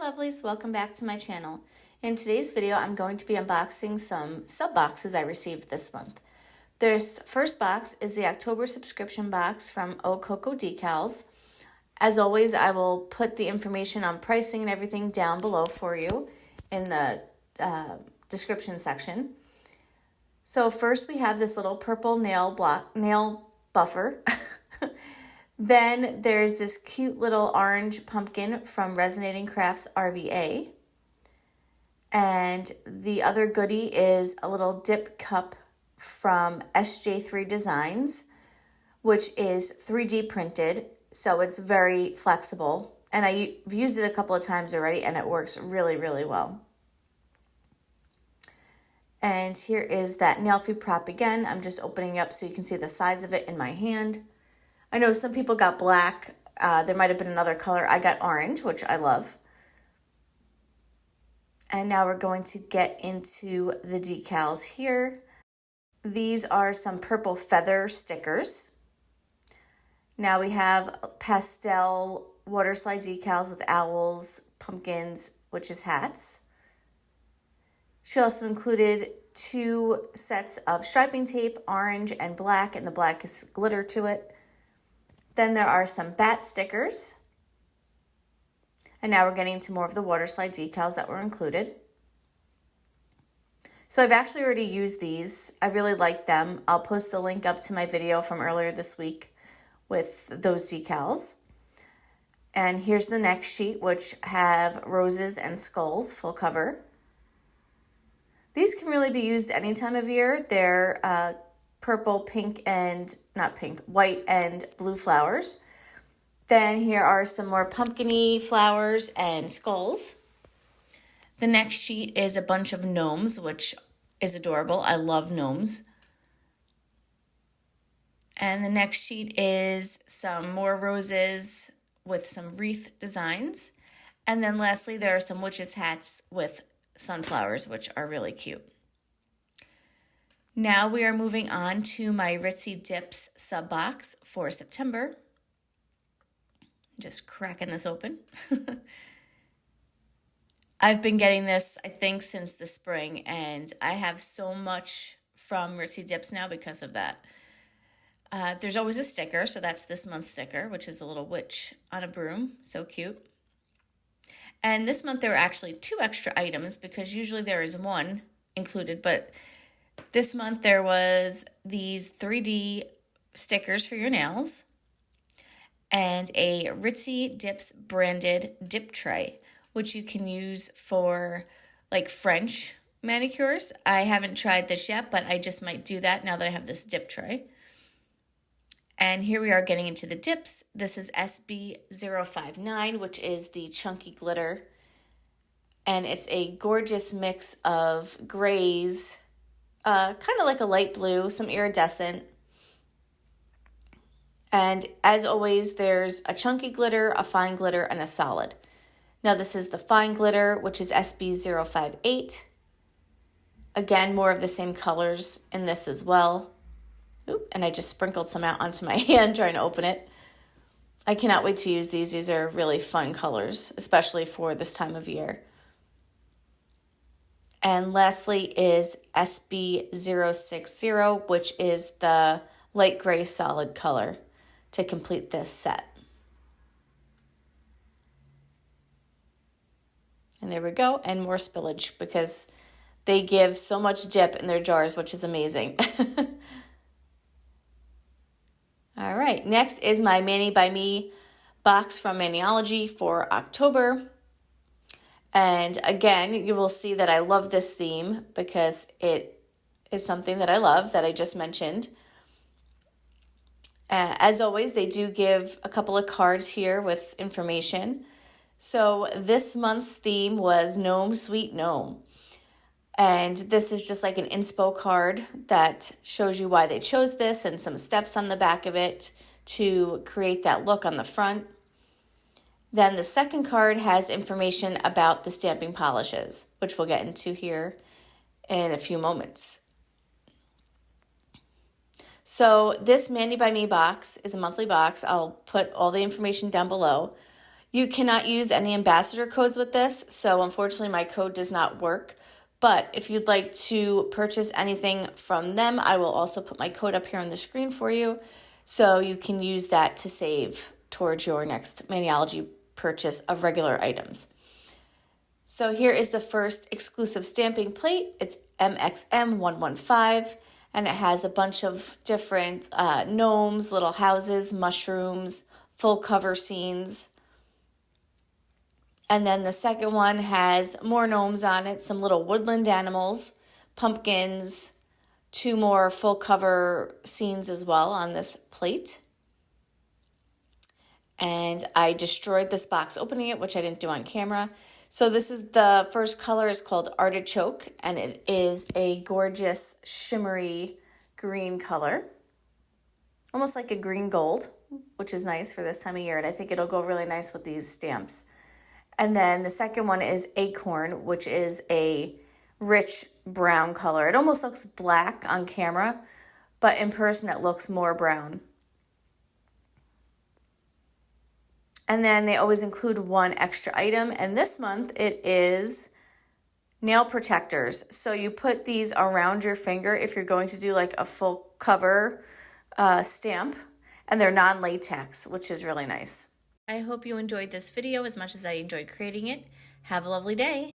lovelies, welcome back to my channel. In today's video, I'm going to be unboxing some sub boxes I received this month. This first box is the October subscription box from Ooh Coco Decals. As always, I will put the information on pricing and everything down below for you in the description section. So first we have this little purple nail buffer. Then there's this cute little orange pumpkin from Resonating Crafts RVA. And the other goodie is a little dip cup from SJ3 Designs, which is 3D printed, so it's very flexible. And I've used it a couple of times already, and it works really, really well. And here is that nail food prop again. I'm just opening up so you can see the size of it in my hand. I know some people got black. There might have been another color. I got orange, which I love. And now we're going to get into the decals here. These are some purple feather stickers. Now we have pastel water slide decals with owls, pumpkins, witches' hats. She also included 2 sets of striping tape, orange and black, and the black is glitter to it. Then there are some bat stickers. And now we're getting into more of the water slide decals that were included. So I've actually already used these. I really like them. I'll post a link up to my video from earlier this week with those decals. And here's the next sheet, which have roses and skulls, full cover. These can really be used any time of year. They're purple, pink, and white and blue flowers. Then here are some more pumpkin-y flowers and skulls. The next sheet is a bunch of gnomes, which is adorable. I love gnomes. And the next sheet is some more roses with some wreath designs. And then lastly, there are some witches' hats with sunflowers, which are really cute. Now we are moving on to my Ritzy Dips sub box for September. Just cracking this open. I've been getting this, I think, since the spring, and I have so much from Ritzy Dips now because of that. There's always a sticker, so that's this month's sticker, which is a little witch on a broom. So cute. And this month there were actually 2 extra items because usually there is 1 included, but this month there was these 3D stickers for your nails and a Ritzy Dips branded dip tray, which you can use for like French manicures. I haven't tried this yet, but I just might do that now that I have this dip tray. And here we are getting into the dips. This is SB059, which is the chunky glitter. And it's a gorgeous mix of grays, kind of like a light blue, some iridescent. And as always, there's a chunky glitter, a fine glitter, and a solid. Now this is the fine glitter, which is SB058. Again, more of the same colors in this as well. Oop, and I just sprinkled some out onto my hand trying to open it. I cannot wait to use these. These are really fun colors, especially for this time of year. And lastly is SB060, which is the light gray solid color to complete this set. And there we go, and more spillage because they give so much dip in their jars, which is amazing. All right, next is my Mani by Me box from Manology for October. And again, you will see that I love this theme because it is something that I love that I just mentioned. As always, they do give a couple of cards here with information. So this month's theme was Gnome Sweet Gnome. And this is just like an inspo card that shows you why they chose this and some steps on the back of it to create that look on the front. Then the second card has information about the stamping polishes, which we'll get into here in a few moments. So this Mani by Me box is a monthly box. I'll put all the information down below. You cannot use any ambassador codes with this, so unfortunately my code does not work. But if you'd like to purchase anything from them, I will also put my code up here on the screen for you, so you can use that to save towards your next Manology purchase of regular items. So here is the first exclusive stamping plate. It's MXM115, and it has a bunch of different gnomes, little houses, mushrooms, full cover scenes. And then the second one has more gnomes on it, some little woodland animals, pumpkins, 2 more full cover scenes as well on this plate. And I destroyed this box opening it, which I didn't do on camera. So this is the first color is called Artichoke, and it is a gorgeous shimmery green color. Almost like a green gold, which is nice for this time of year, and I think it'll go really nice with these stamps. And then the second one is Acorn, which is a rich brown color. It almost looks black on camera, but in person it looks more brown. And then they always include one extra item, and this month it is nail protectors. So you put these around your finger if you're going to do like a full cover stamp, and they're non-latex, which is really nice. I hope you enjoyed this video as much as I enjoyed creating it. Have a lovely day.